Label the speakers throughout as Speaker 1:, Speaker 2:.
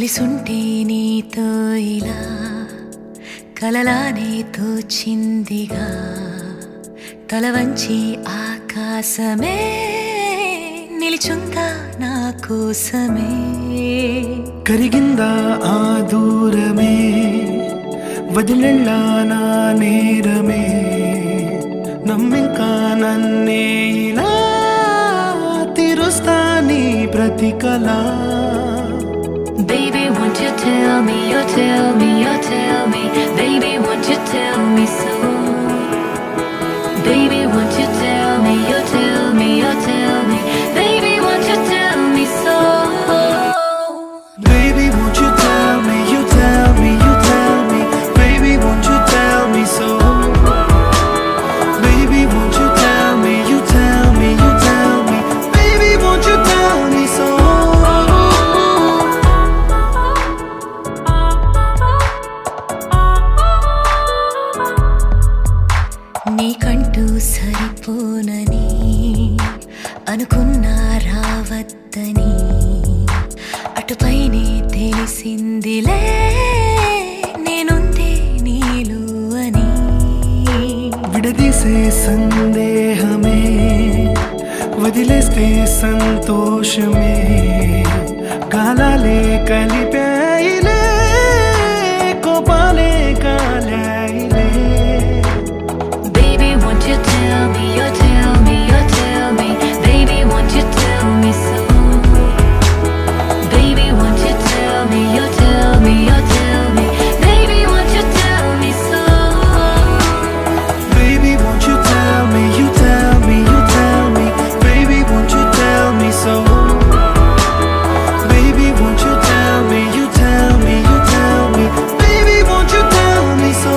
Speaker 1: కలిసుంటే నీతో ఇలా కలలానే తోచిందిగా తల వంచి ఆకాశమే నిలిచుందా నా కోసమే
Speaker 2: కరిగిందా ఆ దూరమే వదిలెళ్ళా నా నేరమే నమ్మింకా నన్నే ఇలా తీరుస్తా నీ ప్రతికలా
Speaker 1: Baby, won't you tell me, you tell me, you tell me Baby, won't you tell me so Baby, won't you tell me, you tell me, you tell me Baby, won't you tell me so
Speaker 2: Baby, won't you tell me, you tell me, you tell me Baby, won't you tell me so Baby, won't you tell me, you tell me, you tell me Baby, won't you tell me so
Speaker 1: నీకంటూ సరిపోనని అనుకున్నా రావద్దని అటుపైనే తెలిసిందిలే నేనుందే నీలు అని
Speaker 2: విడదీసే సందేహమే వదిలేస్తే సంతోషమే కాలాలే కలిపాయిలే కోపాలే కాలాయిలే
Speaker 1: Baby, won't you tell me, you tell me, you tell me Baby, won't you tell me so Baby, won't you tell me, you tell me, you tell me Baby, won't you tell me so
Speaker 2: Baby, won't you tell me, you tell me, you tell me Baby, won't you tell me so Baby, won't you tell me, you tell me, you tell me Baby, won't you tell me so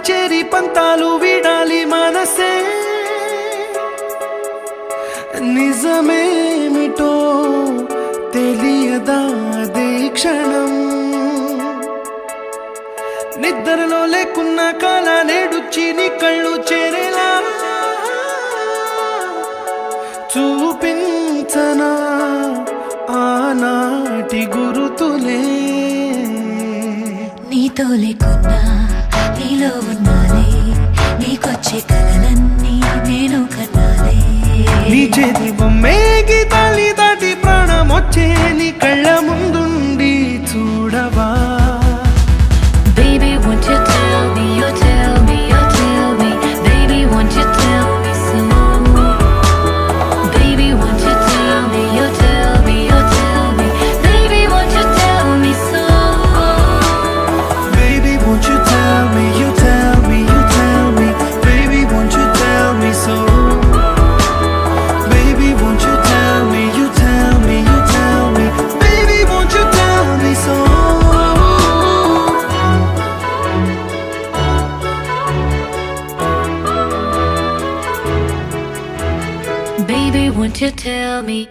Speaker 2: చేరి పంతాలు వీడాలి మనసే నిజమేమిటో తెలియదా అదే క్షణం నిద్రలో లేకున్న కాల నేడుచ్చి నీ కళ్ళు చేరేలా చూపించనా ఆనాటి గురుతులే
Speaker 1: నీతో లేకున్నా నీలో ఉన్నాలే నీకొచ్చే కలలన్నీ నేను కన్నాలే
Speaker 2: నీ చేతి బొమ్మే గీతాలి దాటి ప్రాణం వచ్చే నీ కళ్ళ ముందుండి చూడవా
Speaker 1: Baby, won't you tell me, you tell me, you tell me Baby, won't you tell me so Baby, won't you tell me, you tell me, you tell me Baby, won't you tell me so
Speaker 2: Baby, won't you tell me, you tell me, you tell me Baby, won't you tell me so Baby, won't you tell me, you tell me, you tell me Baby, won't you tell me so
Speaker 1: Baby, won't you tell me